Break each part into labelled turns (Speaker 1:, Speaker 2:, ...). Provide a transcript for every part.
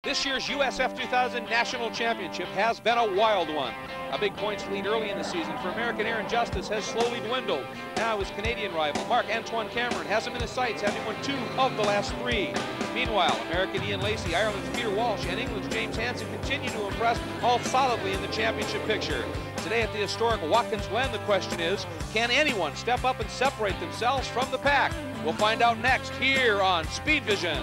Speaker 1: This year's USF 2000 National Championship has been a wild one. A big points lead early in the season for American Aaron Justice has slowly dwindled. Now his Canadian rival, Marc-Antoine Cameron, has him in his sights, having won 2 of the last 3. Meanwhile, American Ian Lacey, Ireland's Peter Walsh, and England's James Hansen continue to impress, all solidly in the championship picture. Today at the historic Watkins Glen, the question is, can anyone step up and separate themselves from the pack? We'll find out next here on Speed Vision.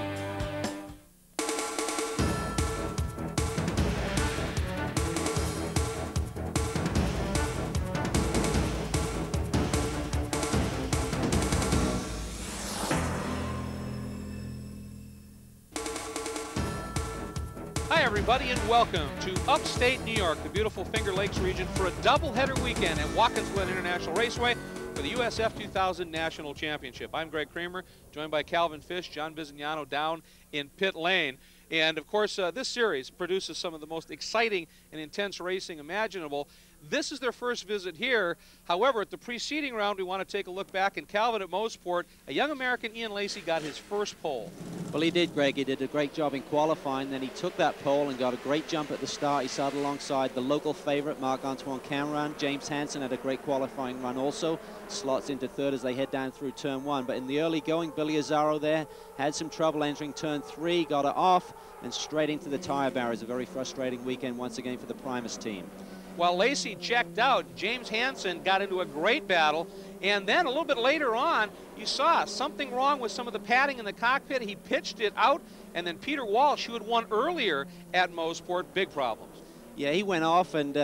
Speaker 1: Hi everybody and welcome to upstate New York, the beautiful Finger Lakes region, for a doubleheader weekend at Watkins Glen International Raceway for the USF 2000 National Championship. I'm Greg Kramer, joined by Calvin Fish, John Bizignano down in pit lane. And of course, this series produces some of the most exciting and intense racing imaginable. This is their first visit here. However, at the preceding round, we want to take a look back. And Calvin, at Mossport, a young American, Ian Lacey, got his first pole.
Speaker 2: Well, he did, Greg. He did a great job in qualifying. Then he took that pole and got a great jump at the start. He started alongside the local favorite, Marc-Antoine Cameron. James Hansen had a great qualifying run also. Slots into third as they head down through turn 1. But in the early going, Billy Azzaro there had some trouble entering turn 3, got it off, and straight into the tire barriers. A very frustrating weekend once again for the Primus team.
Speaker 1: While Lacey checked out, James Hansen got into a great battle, and then a little bit later on, you saw something wrong with some of the padding in the cockpit. He pitched it out, and then Peter Walsh, who had won earlier at Mossport, big problems.
Speaker 2: Yeah, he went off, and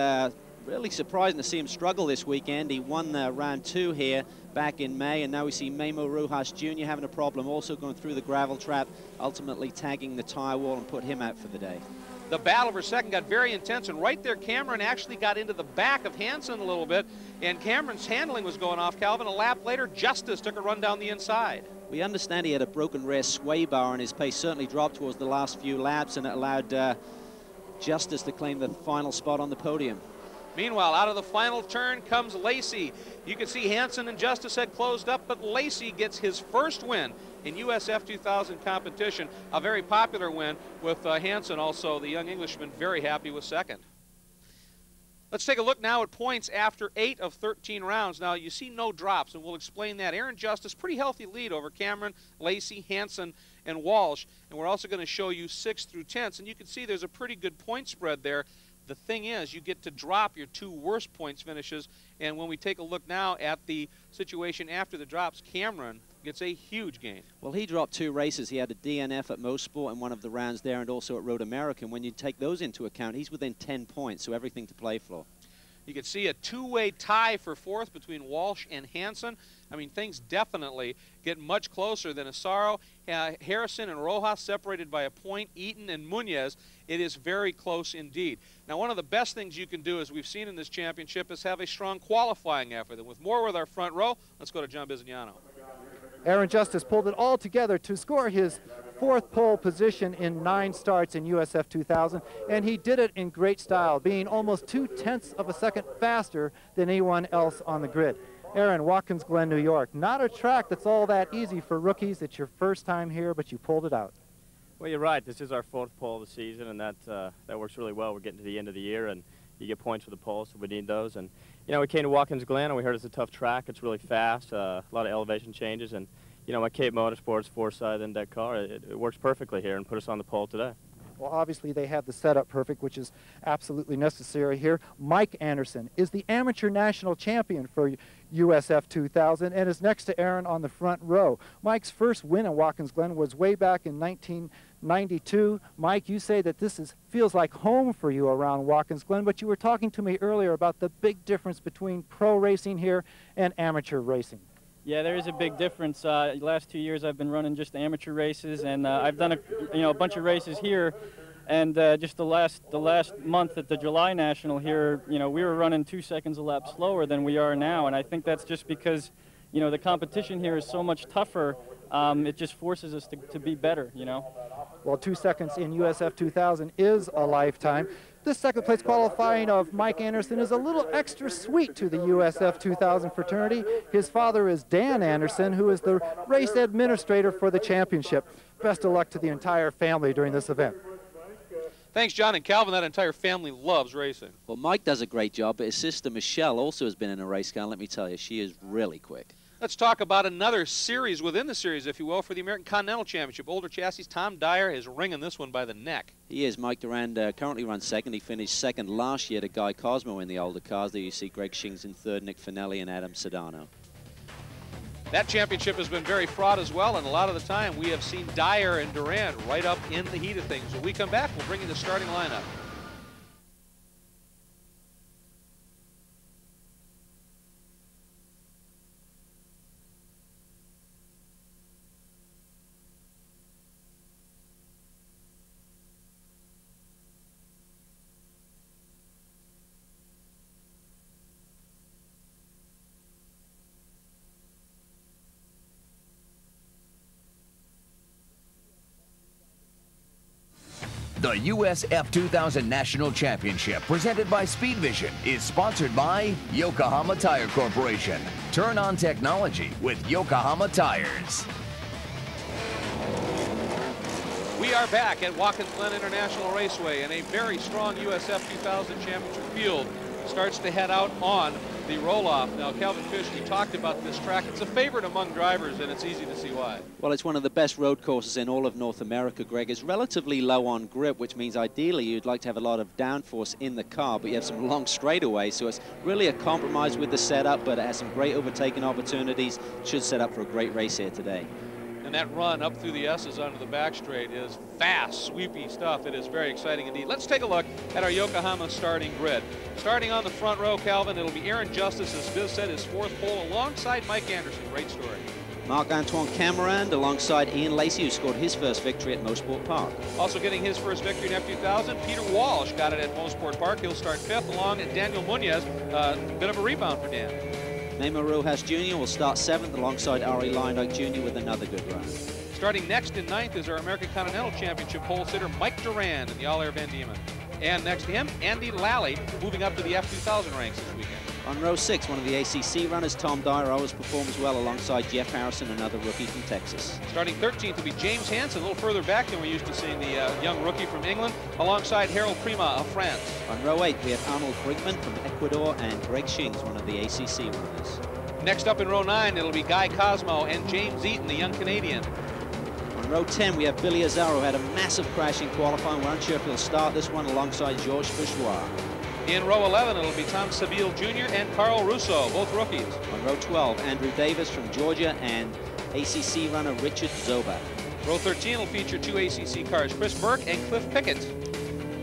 Speaker 2: really surprising to see him struggle this weekend. He won round 2 here back in May, and now we see Memo Rojas Jr. having a problem, also going through the gravel trap, ultimately tagging the tire wall and put him out for the day.
Speaker 1: The battle for second got very intense, and right there Cameron actually got into the back of Hansen a little bit, and Cameron's handling was going off, Calvin. A lap later, Justice took a run down the inside.
Speaker 2: We understand he had a broken rear sway bar, and his pace certainly dropped towards the last few laps, and it allowed Justice to claim the final spot on the podium.
Speaker 1: Meanwhile, out of the final turn comes Lacey. You can see Hansen and Justice had closed up, but Lacey gets his first win in USF 2000 competition. A very popular win with Hansen, also the young Englishman, very happy with second. Let's take a look now at points after 8 of 13 rounds. Now, you see no drops, and we'll explain that. Aaron Justice, pretty healthy lead over Cameron, Lacey, Hansen, and Walsh. And we're also going to show you 6 through 10s, and you can see there's a pretty good point spread there. The thing is, you get to drop your 2 worst points finishes, and when we take a look now at the situation after the drops, Cameron gets a huge gain.
Speaker 2: Well, he dropped 2 races. He had a DNF at Mossport in one of the rounds there, and also at Road American. When you take those into account, he's within 10 points, so everything to play for.
Speaker 1: You can see a 2-way tie for 4th between Walsh and Hansen. I mean, things definitely get much closer than Azzaro. Harrison and Rojas separated by a point. Eaton and Munoz, it is very close indeed. Now, one of the best things you can do, as we've seen in this championship, is have a strong qualifying effort. And with more with our front row, let's go to John Bizignano.
Speaker 3: Aaron Justice pulled it all together to score his 4th pole position in 9 starts in USF 2000, and he did it in great style, being almost 0.2 of a second faster than anyone else on the grid. Aaron, Watkins Glen, New York, not a track that's all that easy for rookies. It's your first time here, but you pulled it out.
Speaker 4: Well, you're right. This is our 4th pole of the season, and that works really well. We're getting to the end of the year, and you get points for the pole, so we need those. And you know, we came to Watkins Glen, and we heard it's a tough track. It's really fast, a lot of elevation changes, and you know, my Cape Motorsports 4-side index car, it works perfectly here and put us on the pole today.
Speaker 3: Well, obviously they have the setup perfect, which is absolutely necessary here. Mike Anderson is the amateur national champion for USF 2000 and is next to Aaron on the front row. Mike's first win at Watkins Glen was way back in 1992. Mike, you say that this feels like home for you around Watkins Glen, but you were talking to me earlier about the big difference between pro racing here and amateur racing.
Speaker 5: Yeah, there is a big difference. The last 2 years I've been running just amateur races, and I've done a bunch of races here. And just the last month at the July National here, you know, we were running 2 seconds a lap slower than we are now, and I think that's just because, you know, the competition here is so much tougher. It just forces us to be better, you know.
Speaker 3: Well, 2 seconds in USF 2000 is a lifetime. This second place qualifying of Mike Anderson is a little extra sweet to the USF 2000 fraternity. His father is Dan Anderson, who is the race administrator for the championship. Best of luck to the entire family during this event.
Speaker 1: Thanks, John and Calvin. That entire family loves racing.
Speaker 2: Well, Mike does a great job, but his sister Michelle also has been in a race car. Let me tell you, she is really quick.
Speaker 1: Let's talk about another series within the series, if you will, for the American Continental Championship. Older chassis, Tom Dyer is wringing this one by the neck.
Speaker 2: He is. Mike Durand currently runs second. He finished second last year to Guy Cosmo in the older cars. There you see Greg Shings in third, Nick Finelli, and Adam Sedano.
Speaker 1: That championship has been very fraught as well, and a lot of the time we have seen Dyer and Durand right up in the heat of things. When we come back, we'll bring you the starting lineup.
Speaker 6: The USF 2000 National Championship, presented by Speed Vision, is sponsored by Yokohama Tire Corporation. Turn on technology with Yokohama Tires.
Speaker 1: We are back at Watkins Glen International Raceway, and a very strong USF 2000 championship field starts to head out on the roll-off. Now, Calvin Fish, we talked about this track. It's a favorite among drivers, and it's easy to see why.
Speaker 2: Well, it's one of the best road courses in all of North America, Greg. It's relatively low on grip, which means ideally you'd like to have a lot of downforce in the car, but you have some long straightaways, so it's really a compromise with the setup, but it has some great overtaking opportunities. Should set up for a great race here today.
Speaker 1: And that run up through the S's onto the back straight is fast, sweepy stuff. It is very exciting indeed. Let's take a look at our Yokohama starting grid. Starting on the front row, Calvin, it'll be Aaron Justice, as Biz said, his fourth pole, alongside Mike Anderson. Great story.
Speaker 2: Marc-Antoine Camerand alongside Ian Lacey, who scored his first victory at Mosport Park.
Speaker 1: Also getting his first victory in F2000, Peter Walsh got it at Mosport Park. He'll start fifth along, and Daniel Munoz, bit of a rebound for Dan.
Speaker 2: Memo Rojas Jr. will start seventh alongside Ari Leindyke Jr. with another good run.
Speaker 1: Starting next in ninth is our American Continental Championship pole sitter Mike Durand in the All Air Van Diemen. And next to him, Andy Lally, moving up to the F2000 ranks this weekend.
Speaker 2: On row 6, one of the ACC runners, Tom Dyer, always performs well alongside Jeff Harrison, another rookie from Texas.
Speaker 1: Starting 13th will be James Hansen, a little further back than we're used to seeing the young rookie from England, alongside Harold Prima of France.
Speaker 2: On row 8, we have Arnold Brigman from Ecuador and Greg Shings, one of the ACC runners.
Speaker 1: Next up in row 9, it'll be Guy Cosmo and James Eaton, the young Canadian.
Speaker 2: On row 10, we have Billy Azzaro, who had a massive crash in qualifying. We're unsure if he'll start this one alongside Georges Bourgeois.
Speaker 1: In row 11, it'll be Tom Seville Jr. and Carl Russo, both rookies.
Speaker 2: On row 12, Andrew Davis from Georgia and ACC runner Richard Zobak.
Speaker 1: Row 13 will feature two ACC cars, Chris Burke and Cliff Pickett.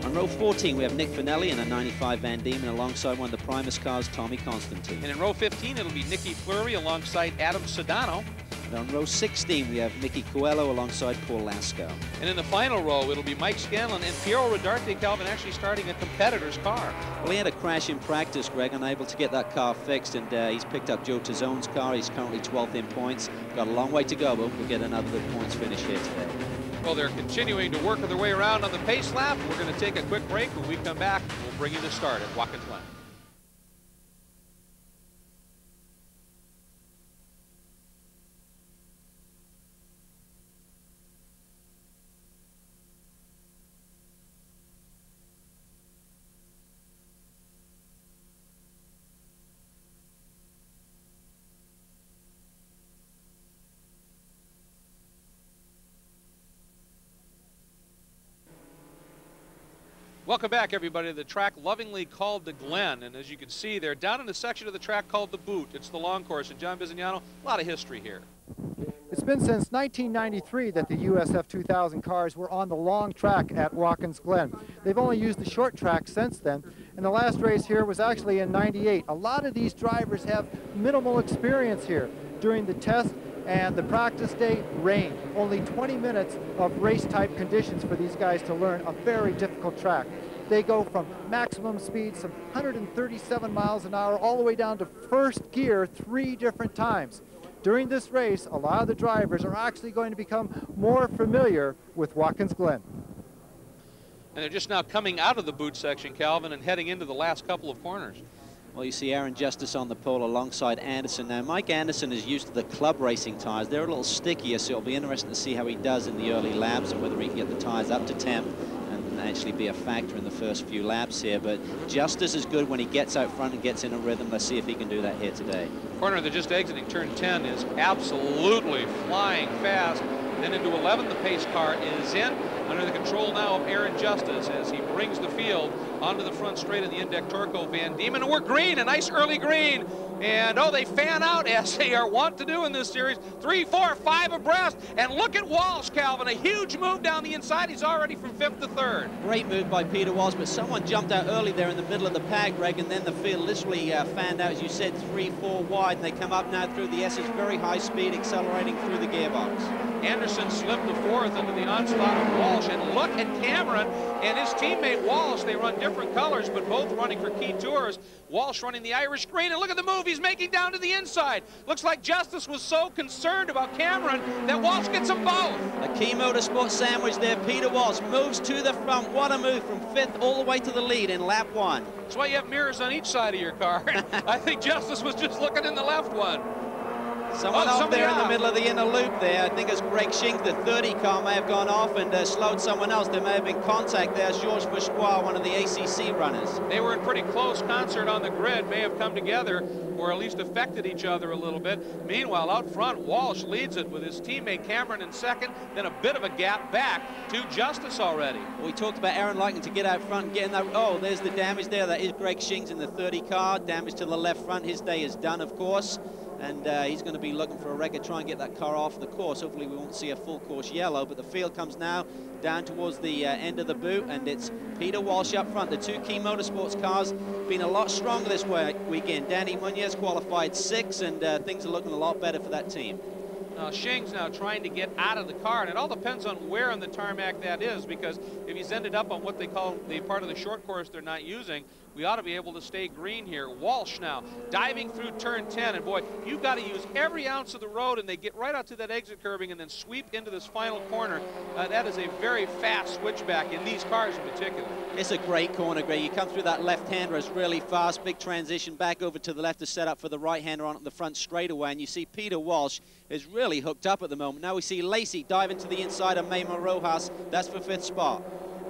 Speaker 2: On row 14, we have Nick Finelli in a 95 Van Diemen alongside one of the Primus cars, Tommy Constantine.
Speaker 1: And in row 15, it'll be Nicky Fleury alongside Adam Sedano.
Speaker 2: And on row 16, we have Nicky Coelho alongside Paul Lasco.
Speaker 1: And in the final row, it'll be Mike Scanlon and Piero Rodarte, Calvin, actually starting a competitor's car.
Speaker 2: Well, he had a crash in practice, Greg, unable to get that car fixed, and he's picked up Joe Tizzone's car. He's currently 12th in points. Got a long way to go, but we'll get another good points finish here today.
Speaker 1: Well, they're continuing to work their way around on the pace lap. We're going to take a quick break. When we come back, we'll bring you the start at Watkins Glen. Welcome back, everybody, to the track lovingly called the Glen. And as you can see, they're down in the section of the track called the Boot. It's the long course. And John Bizignano, a lot of history here.
Speaker 3: It's been since 1993 that the USF 2000 cars were on the long track at Watkins Glen. They've only used the short track since then, and the last race here was actually in '98. A lot of these drivers have minimal experience here. During the test and the practice day, rain. Only 20 minutes of race-type conditions for these guys to learn a very difficult track. They go from maximum speed, some 137 miles an hour, all the way down to first gear 3 different times. During this race, a lot of the drivers are actually going to become more familiar with Watkins Glen.
Speaker 1: And they're just now coming out of the boot section, Calvin, and heading into the last couple of corners.
Speaker 2: Well, you see Aaron Justice on the pole alongside Anderson. Now, Mike Anderson is used to the club racing tires. They're a little stickier, so it'll be interesting to see how he does in the early laps and whether he can get the tires up to temp and potentially be a factor in the first few laps here. But Justice is good when he gets out front and gets in a rhythm. Let's see if he can do that here today.
Speaker 1: Corner that just exiting turn 10 is absolutely flying fast. Then into 11, the pace car is in, under the control now of Aaron Justice as he brings the field onto the front straight of the Index Torco Van Diemen. And we're green, a nice early green. And oh, they fan out as they are wont to do in this series. 3, 4, 5 abreast. And look at Walsh, Calvin. A huge move down the inside. He's already from 5th to 3rd.
Speaker 2: Great move by Peter Walsh, but someone jumped out early there in the middle of the pack, Greg, and then the field literally fanned out, as you said, 3, 4 wide. And they come up now through the S's, very high speed, accelerating through the gearbox.
Speaker 1: Anderson slipped to 4th under the onslaught of Walsh. And look at Cameron and his teammate Walsh. They run different colors, but both running for Key Tours. Walsh running the Irish green, and look at the move he's making down to the inside. Looks like Justice was so concerned about Cameron that Walsh gets them both.
Speaker 2: A Key Motorsport sandwich there. Peter Walsh moves to the front. What a move from 5th all the way to the lead in lap 1.
Speaker 1: That's why you have mirrors on each side of your car. I think Justice was just looking in the left one.
Speaker 2: Someone off there in the middle of the inner loop there. I think it's Greg Schink, the 30 car may have gone off and slowed someone else. There may have been contact there. Georges Bourgeois, one of the ACC runners.
Speaker 1: They were in pretty close concert on the grid, may have come together or at least affected each other a little bit. Meanwhile, out front, Walsh leads it with his teammate Cameron in 2nd, then a bit of a gap back to Justice already.
Speaker 2: We talked about Aaron liking to get out front and get in that. Oh, there's the damage there. That is Greg Schink's in the 30 car. Damage to the left front. His day is done, of course. And he's going to be looking for a wreck to try and get that car off the course. Hopefully we won't see a full course yellow, but the field comes now down towards the end of the boot, and it's Peter Walsh up front. The 2 Key Motorsports cars been a lot stronger this weekend. Danny Munoz qualified 6th, and things are looking a lot better for that team.
Speaker 1: Shing's now trying to get out of the car, and it all depends on where on the tarmac that is, because if he's ended up on what they call the part of the short course they're not using, we ought to be able to stay green here. Walsh now diving through turn 10, and boy, you've got to use every ounce of the road, and they get right out to that exit curbing and then sweep into this final corner. That is a very fast switchback in these cars in particular.
Speaker 2: It's a great corner, Greg. You come through that left-hander, it's really fast, big transition back over to the left to set up for the right-hander on the front straightaway, and you see Peter Walsh is really hooked up at the moment. Now we see Lacey dive into the inside of Memo Rojas. That's for 5th spot.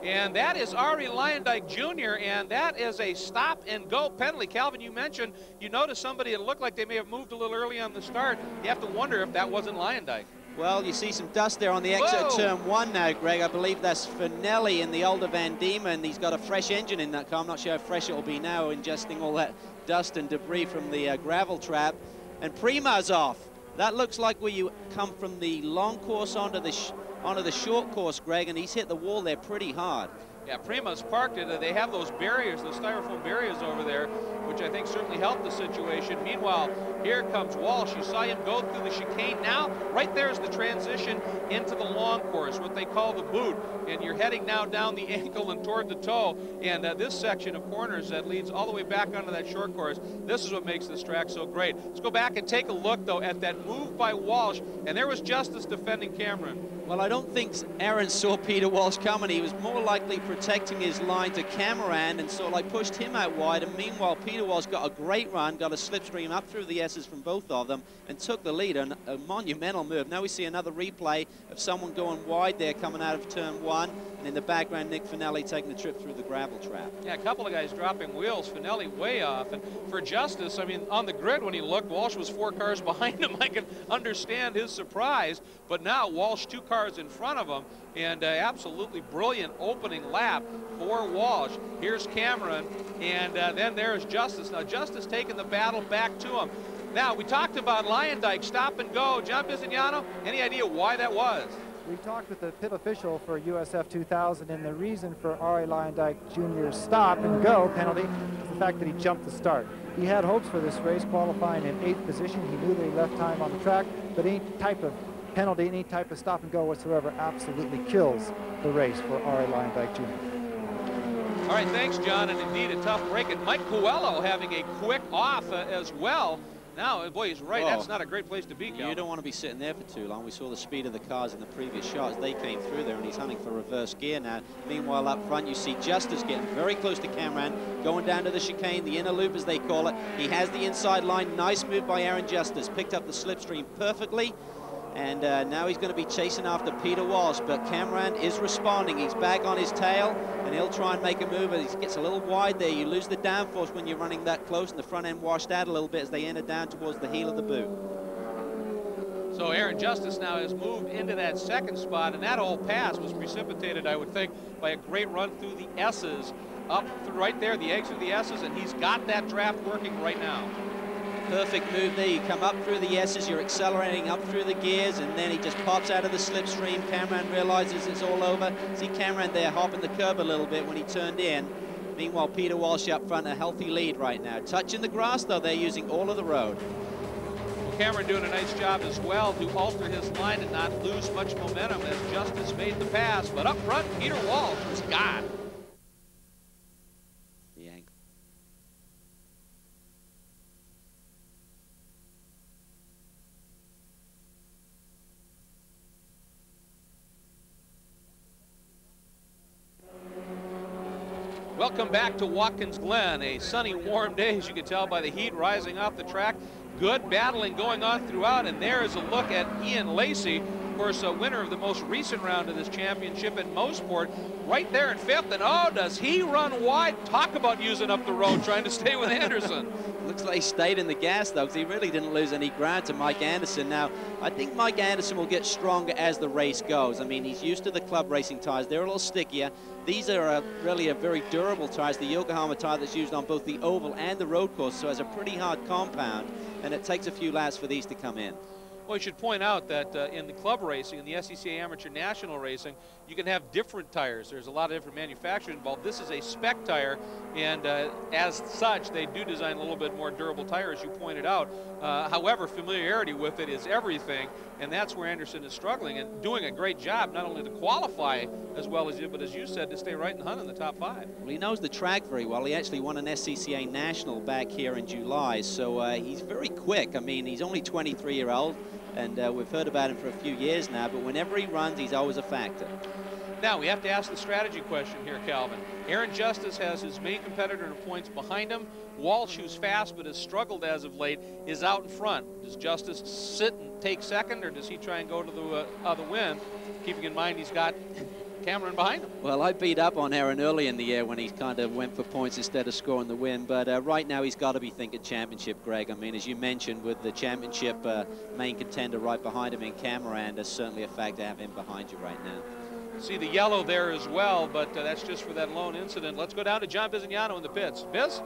Speaker 1: And that is Ari Lyondike Jr., and that is a stop-and-go penalty. Calvin, you mentioned you noticed somebody that looked like they may have moved a little early on the start. You have to wonder if that wasn't Lyondike.
Speaker 2: Well, you see some dust there on the exit of turn 1 now, Greg. I believe that's Finelli in the older Van Diemen. He's got a fresh engine in that car. I'm not sure how fresh it will be now, ingesting all that dust and debris from the gravel trap. And Prima's off. That looks like where you come from the long course onto the short course, Greg, and he's hit the wall there pretty hard.
Speaker 1: Yeah, Prima's parked it. They have those barriers, those styrofoam barriers over there, which I think certainly helped the situation. Meanwhile, here comes Walsh. You saw him go through the chicane. Now, right there is the transition into the long course, what they call the boot. And you're heading now down the ankle and toward the toe. And this section of corners that leads all the way back onto that short course, this is what makes this track so great. Let's go back and take a look, though, at that move by Walsh. And there was Justice defending Cameron.
Speaker 2: Well, I don't think Aaron saw Peter Walsh coming. He was more likely protecting his line to Cameron and sort of like pushed him out wide. And meanwhile, Peter Walsh got a great run, got a slipstream up through the S's from both of them and took the lead. A monumental move. Now we see another replay of someone going wide there coming out of turn 1. And in the background, Nick Finelli taking the trip through the gravel trap.
Speaker 1: Yeah, a couple of guys dropping wheels. Finelli way off. And for Justice, I mean, on the grid when he looked, Walsh was 4 cars behind him. I can understand his surprise. But now Walsh 2 cars in front of him. And absolutely brilliant opening lap for Walsh. Here's Cameron. And then there's Justice. Now, Justice taking the battle back to him. Now, we talked about Lyondike stop and go. John Bisignano, any idea why that was?
Speaker 3: We talked with the pit official for USF 2000, and the reason for Ari Lyondike Jr.'s stop and go penalty is the fact that he jumped the start. He had hopes for this race, qualifying in 8th position. He knew that he left time on the track, but any type of penalty, any type of stop and go whatsoever absolutely kills the race for Ari Lyondike Jr.
Speaker 1: All right, thanks, John, and indeed a tough break. And Mike Coelho having a quick off as well. Now, boy, he's right. That's not a great place to be, Calvin.
Speaker 2: You don't want to be sitting there for too long. We saw the speed of the cars in the previous shots. They came through there, and he's hunting for reverse gear now. Meanwhile, up front, you see Justice getting very close to Cameron, going down to the chicane, the inner loop, as they call it. He has the inside line. Nice move by Aaron Justice. Picked up the slipstream perfectly. And now he's going to be chasing after Peter Walsh, but Cameron is responding. He's back on his tail, and he'll try and make a move. He gets a little wide there. You lose the downforce when you're running that close, and the front end washed out a little bit as they enter down towards the heel of the boot.
Speaker 1: So Aaron Justice now has moved into that second spot, and that whole pass was precipitated, I would think, by a great run through the S's, up through right there, the eggs through the S's, and he's got that draft working right now.
Speaker 2: Perfect move there. You come up through the S's, you're accelerating up through the gears, and then he just pops out of the slipstream. Cameron realizes it's all over. See Cameron there hopping the curb a little bit when he turned in. Meanwhile, Peter Walsh up front, a healthy lead right now. Touching the grass, though, they're using all of the road.
Speaker 1: Cameron doing a nice job as well to alter his line and not lose much momentum as Justice made the pass. But up front, Peter Walsh was gone.
Speaker 2: The angle.
Speaker 1: Welcome back to Watkins Glen, a sunny, warm day, as you can tell by the heat rising off the track. Good battling going on throughout, and there is a look at Ian Lacey, of course, a winner of the most recent round of this championship at Mosport, right there in fifth. And oh, does he run wide? Talk about using up the road, trying to stay with Anderson.
Speaker 2: Looks like he stayed in the gas, though, because he really didn't lose any ground to Mike Anderson. Now, I think Mike Anderson will get stronger as the race goes. I mean, he's used to the club racing tires. They're a little stickier. These are really a very durable tires. The Yokohama tire that's used on both the oval and the road course, so it has a pretty hard compound, and it takes a few laps for these to come in.
Speaker 1: Well, I should point out that in the club racing, in the SCCA Amateur National Racing, you can have different tires. There's a lot of different manufacturers involved. This is a spec tire, and as such, they do design a little bit more durable tire, as you pointed out. However, familiarity with it is everything, and that's where Anderson is struggling and doing a great job, not only to qualify as well as you, but as you said, to stay right in the hunt in the top 5.
Speaker 2: Well, he knows the track very well. He actually won an SCCA National back here in July, so he's very quick. I mean, he's only 23-year-old. And we've heard about him for a few years now, but whenever he runs, he's always a factor.
Speaker 1: Now, we have to ask the strategy question here, Calvin. Aaron Justice has his main competitor in points behind him. Walsh, who's fast but has struggled as of late, is out in front. Does Justice sit and take second, or does he try and go to the other win, keeping in mind he's got Cameron behind him?
Speaker 2: Well, I beat up on Aaron early in the year when he kind of went for points instead of scoring the win, but right now he's got to be thinking championship, Greg. I mean, as you mentioned, with the championship main contender right behind him in Cameron, there's certainly a fact to have him behind you right now.
Speaker 1: See the yellow there as well, but that's just for that lone incident. Let's go down to John Bizignano in the pits. Biz?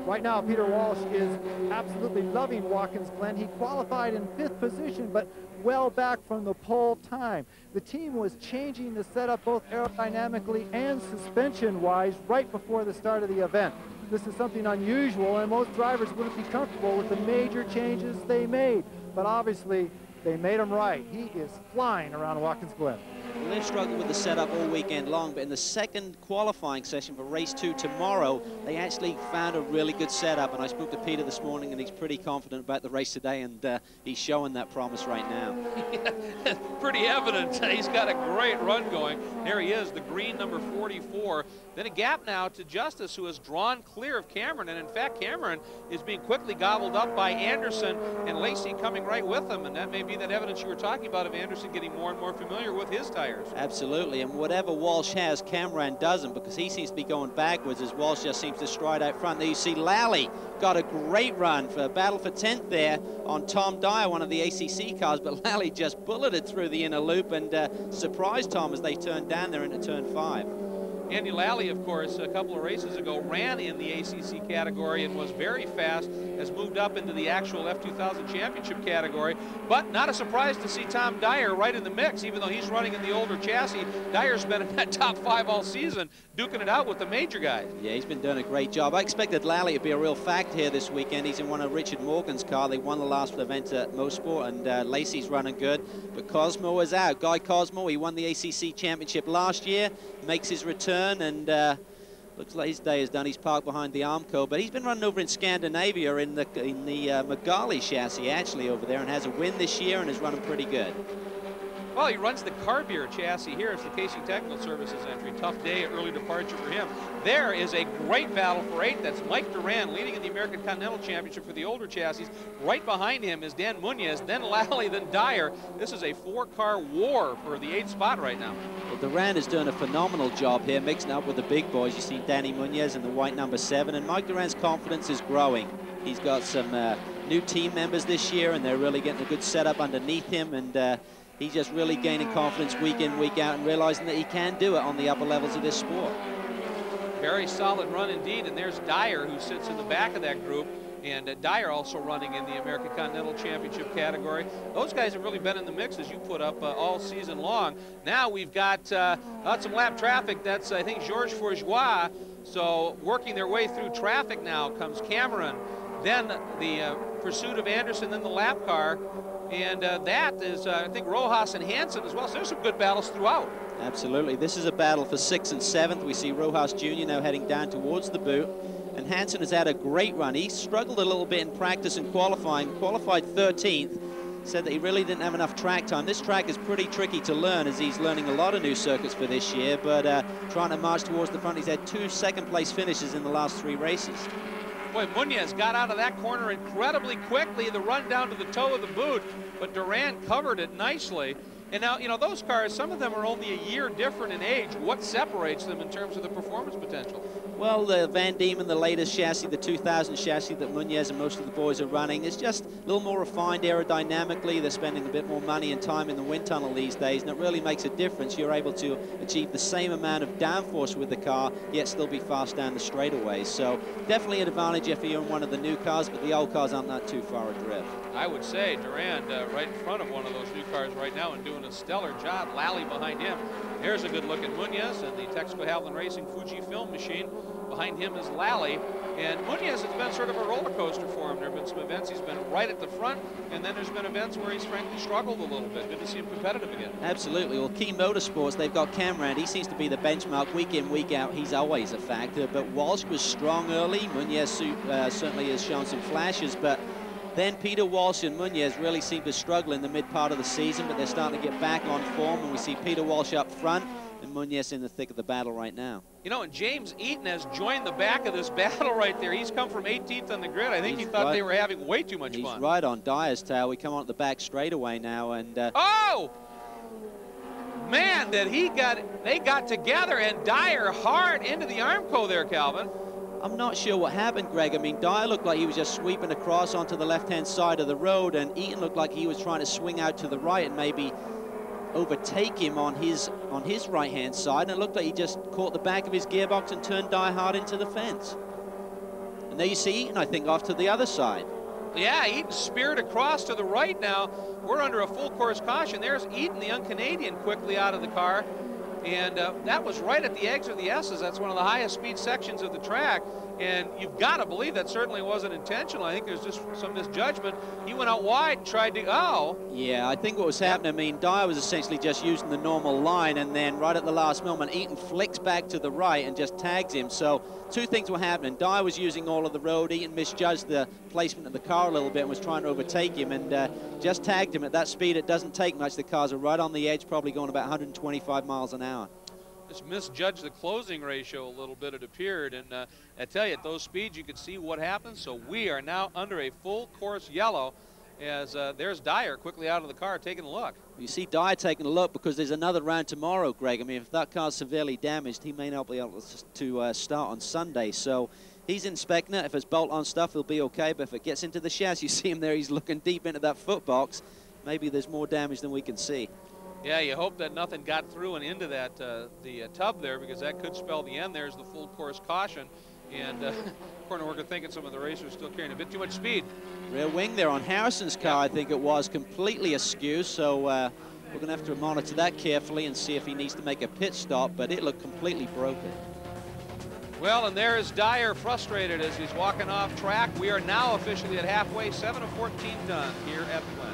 Speaker 3: Right now, Peter Walsh is absolutely loving Watkins Glen. He qualified in 5th position, but well back from the pole time. The team was changing the setup both aerodynamically and suspension-wise right before the start of the event. This is something unusual, and most drivers wouldn't be comfortable with the major changes they made. But obviously, they made him right. He is flying around Watkins Glen.
Speaker 2: Well, they've struggled with the setup all weekend long, but in the second qualifying session for race 2 tomorrow, they actually found a really good setup. And I spoke to Peter this morning, and he's pretty confident about the race today, and he's showing that promise right now.
Speaker 1: Yeah, pretty evident. He's got a great run going. There he is, the green number 44. Then a gap now to Justice, who has drawn clear of Cameron. And in fact, Cameron is being quickly gobbled up by Anderson and Lacey coming right with him. And that may be that evidence you were talking about of Anderson getting more and more familiar with his tires.
Speaker 2: Absolutely, and whatever Walsh has, Cameron doesn't, because he seems to be going backwards as Walsh just seems to stride out front. There you see Lally got a great run for a battle for 10th there on Tom Dyer, one of the ACC cars, but Lally just bulleted through the inner loop and surprised Tom as they turned down there into turn 5.
Speaker 1: Andy Lally, of course, a couple of races ago ran in the ACC category and was very fast, has moved up into the actual F2000 championship category. But not a surprise to see Tom Dyer right in the mix, even though he's running in the older chassis. Dyer's been in that top 5 all season, duking it out with the major guys.
Speaker 2: Yeah, he's been doing a great job. I expected Lally to be a real fact here this weekend. He's in one of Richard Morgan's car. They won the last event at Mosport, and Lacey's running good. But Cosmo is out. Guy Cosmo, he won the ACC championship last year, makes his return, and looks like his day is done. He's parked behind the Armco, but he's been running over in Scandinavia in the Magali chassis actually over there, and has a win this year and is running pretty good.
Speaker 1: Well, he runs the Carbier chassis here. It's the Casey Technical Services entry. Tough day, early departure for him. There is a great battle for 8. That's Mike Duran leading in the American Continental Championship for the older chassis. Right behind him is Dan Munoz, then Lally, then Dyer. This is a 4-car war for the 8th spot right now.
Speaker 2: Well, Duran is doing a phenomenal job here, mixing up with the big boys. You see Danny Munoz in the white number 7, and Mike Duran's confidence is growing. He's got some new team members this year, and they're really getting a good setup underneath him, and he's just really gaining confidence week in, week out, and realizing that he can do it on the upper levels of this sport.
Speaker 1: Very solid run indeed, and there's Dyer, who sits in the back of that group, and Dyer also running in the American Continental Championship category. Those guys have really been in the mix, as you put up, all season long. Now we've got some lap traffic. That's, I think, Georges Fourgeois. So working their way through traffic now comes Cameron, then the pursuit of Anderson, then the lap car. And that is, I think, Rojas and Hansen as well. So there's some good battles throughout.
Speaker 2: Absolutely. This is a battle for 6th and 7th. We see Rojas Jr. now heading down towards the boot. And Hansen has had a great run. He struggled a little bit in practice and qualifying. Qualified 13th. Said that he really didn't have enough track time. This track is pretty tricky to learn, as he's learning a lot of new circuits for this year. But trying to march towards the front. He's had 2 second-place finishes in the last 3 races.
Speaker 1: Boy, Munoz got out of that corner incredibly quickly, the run down to the toe of the boot, but Duran covered it nicely. And now, you know, those cars, some of them are only a year different in age. What separates them in terms of the performance potential?
Speaker 2: Well, the Van Diemen, the latest chassis, the 2000 chassis that Munoz and most of the boys are running, is just a little more refined aerodynamically. They're spending a bit more money and time in the wind tunnel these days, and it really makes a difference. You're able to achieve the same amount of downforce with the car, yet still be fast down the straightaways. So definitely an advantage if you're in one of the new cars, but the old cars aren't that too far adrift.
Speaker 1: I would say Durand right in front of one of those new cars right now and doing a stellar job. Lally behind him. There's a good look at Munoz and the Texaco Havoline Racing Fuji film machine. Behind him is Lally. And Munoz has been sort of a roller coaster for him. There have been some events he's been right at the front, and then there's been events where he's frankly struggled a little bit. Good to see him competitive again. Absolutely.
Speaker 2: Well, Key Motorsports, they've got Cameron. He seems to be the benchmark week in, week out. He's always a factor. But Walsh was strong early. Munoz certainly has shown some flashes, but then Peter Walsh and Munoz really seem to struggle in the mid part of the season, but they're starting to get back on form, and we see Peter Walsh up front and Munoz in the thick of the battle right now.
Speaker 1: You know, and James Eaton has joined the back of this battle right there. He's come from 18th on the grid. I think he thought they were having way too much fun.
Speaker 2: He's right on Dyer's tail. We come on at the back straightaway now, and
Speaker 1: oh! Man, they got together, and Dyer hard into the Armco there, Calvin.
Speaker 2: I'm not sure what happened, Greg. I mean, Dyer looked like he was just sweeping across onto the left-hand side of the road, and Eaton looked like he was trying to swing out to the right and maybe overtake him on his right-hand side, and it looked like he just caught the back of his gearbox and turned Dyer hard into the fence. And there you see Eaton, I think, off to the other side.
Speaker 1: Yeah, Eaton speared across to the right now. We're under a full course caution. There's Eaton, the un-Canadian, quickly out of the car. And that was right at the Eggs or the S's. That's one of the highest speed sections of the track. And you've got to believe that certainly wasn't intentional. I think there's just some misjudgment. He went out wide and tried to, oh.
Speaker 2: Yeah, I think what was happening, I mean, Dyer was essentially just using the normal line, and then right at the last moment, Eaton flicks back to the right and just tags him. So 2 things were happening. Dyer was using all of the road. Eaton misjudged the placement of the car a little bit and was trying to overtake him, and just tagged him at that speed. It doesn't take much. The cars are right on the edge, probably going about 125 miles an hour.
Speaker 1: Just misjudged the closing ratio a little bit, it appeared, and I tell you, at those speeds you could see what happens. So we are now under a full course yellow as there's Dyer quickly out of the car taking a look.
Speaker 2: You see Dyer taking a look because there's another round tomorrow, Greg. I mean, if that car's severely damaged, he may not be able to start on Sunday. So he's inspecting it. If it's bolt-on stuff, he'll be okay, but if it gets into the chassis, you see him there, he's looking deep into that foot box. Maybe there's more damage than we can see.
Speaker 1: Yeah, you hope that nothing got through and into that the tub there, because that could spell the end. There's the full course caution, and corner worker thinking some of the racers still carrying a bit too much speed.
Speaker 2: Rear wing there on Harrison's car, I think it was, completely askew, so we're going to have to monitor that carefully and see if he needs to make a pit stop, but it looked completely broken.
Speaker 1: Well, and there is Dyer frustrated as he's walking off track. We are now officially at halfway, 7 of 14 done here at Glen.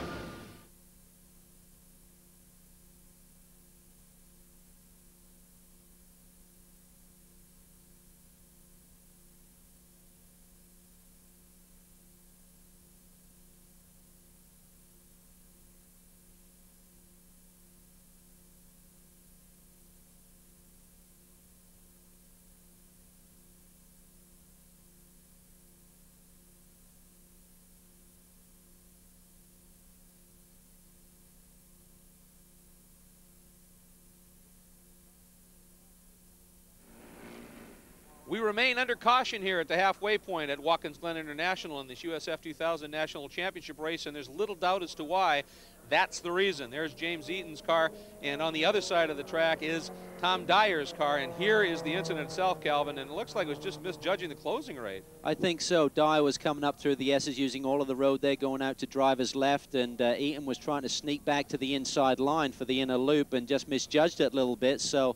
Speaker 1: We remain under caution here at the halfway point at Watkins Glen International in this USF 2000 National Championship race, and there's little doubt as to why. That's the reason. There's James Eaton's car, and on the other side of the track is Tom Dyer's car, and here is the incident itself, Calvin, and it looks like it was just misjudging the closing rate.
Speaker 2: I think so. Dyer was coming up through the S's using all of the road there, going out to driver's left, and Eaton was trying to sneak back to the inside line for the inner loop and just misjudged it a little bit. So,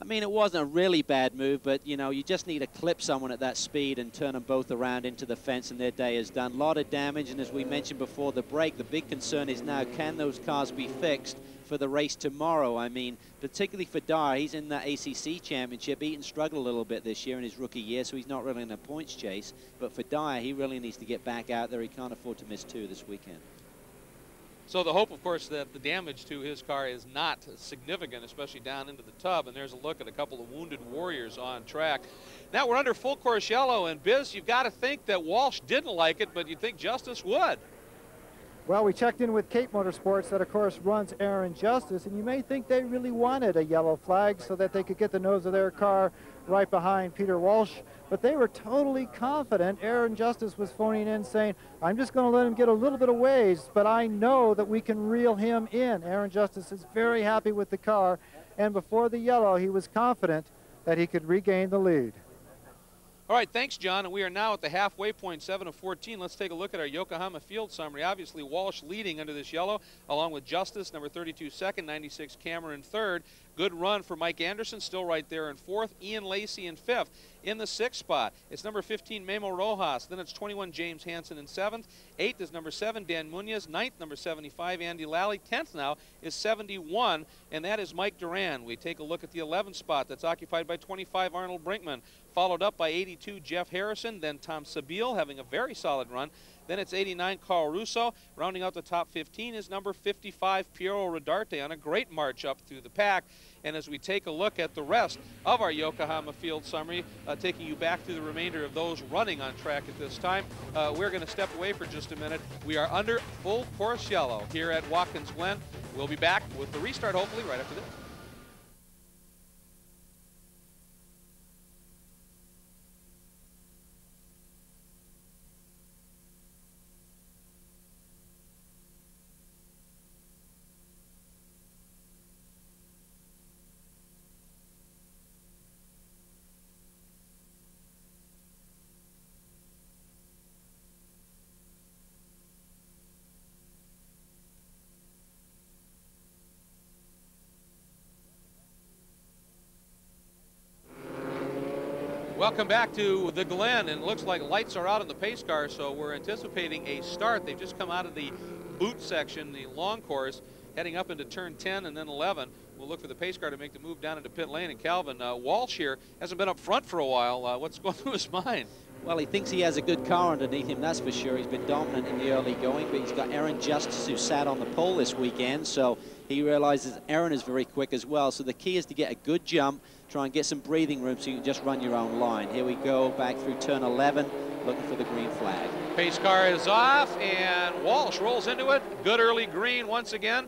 Speaker 2: I mean, it wasn't a really bad move, but, you know, you just need to clip someone at that speed and turn them both around into the fence, and their day is done. A lot of damage, and as we mentioned before the break, the big concern is now, can those cars be fixed for the race tomorrow? I mean, particularly for Dyer, he's in the ACC championship. Eaton struggled a little bit this year in his rookie year, so he's not really in a points chase. But for Dyer, he really needs to get back out there. He can't afford to miss 2 this weekend.
Speaker 1: So the hope, of course, that the damage to his car is not significant, especially down into the tub. And there's a look at a couple of wounded warriors on track. Now we're under full course yellow, and Biz, you've got to think that Walsh didn't like it, but you'd think Justice would.
Speaker 3: Well, we checked in with Cape Motorsports that, of course, runs Aaron Justice, and you may think they really wanted a yellow flag so that they could get the nose of their car right behind Peter Walsh, but they were totally confident. Aaron Justice was phoning in saying, I'm just going to let him get a little bit of ways, but I know that we can reel him in. Aaron Justice is very happy with the car, and before the yellow, he was confident that he could regain the lead.
Speaker 1: All right, thanks, John. And we are now at the halfway point, 7 of 14. Let's take a look at our Yokohama field summary. Obviously, Walsh leading under this yellow, along with Justice, number 32 second, 96 Cameron third. Good run for Mike Anderson, still right there in 4th. Ian Lacey in 5th. In the 6th spot, it's number 15, Memo Rojas. Then it's 21, James Hansen in 7th. 8th is number 7, Dan Munoz. 9th, number 75, Andy Lally. 10th now is 71, and that is Mike Duran. We take a look at the 11th spot. That's occupied by 25, Arnold Brinkman. Followed up by 82, Jeff Harrison. Then Tom Sabile having a very solid run. Then it's 89, Carl Russo. Rounding out the top 15 is number 55, Piero Rodarte, on a great march up through the pack. And as we take a look at the rest of our Yokohama field summary, taking you back through the remainder of those running on track at this time, we're going to step away for just a minute. We are under full course yellow here at Watkins Glen. We'll be back with the restart, hopefully, right after this. Welcome back to the Glen, and it looks like lights are out on the pace car, so we're anticipating a start. They've just come out of the boot section, the long course, heading up into turn 10 and then 11. We'll look for the pace car to make the move down into pit lane. And Calvin, Walsh here hasn't been up front for a while. What's going through his mind?
Speaker 2: Well, he thinks he has a good car underneath him, that's for sure. He's been dominant in the early going, but he's got Aaron Justice, who sat on the pole this weekend, so he realizes Aaron is very quick as well. So the key is to get a good jump, try and get some breathing room so you can just run your own line. Here we go, back through turn 11, looking for the green flag.
Speaker 1: Pace car is off, and Walsh rolls into it. Good early green once again.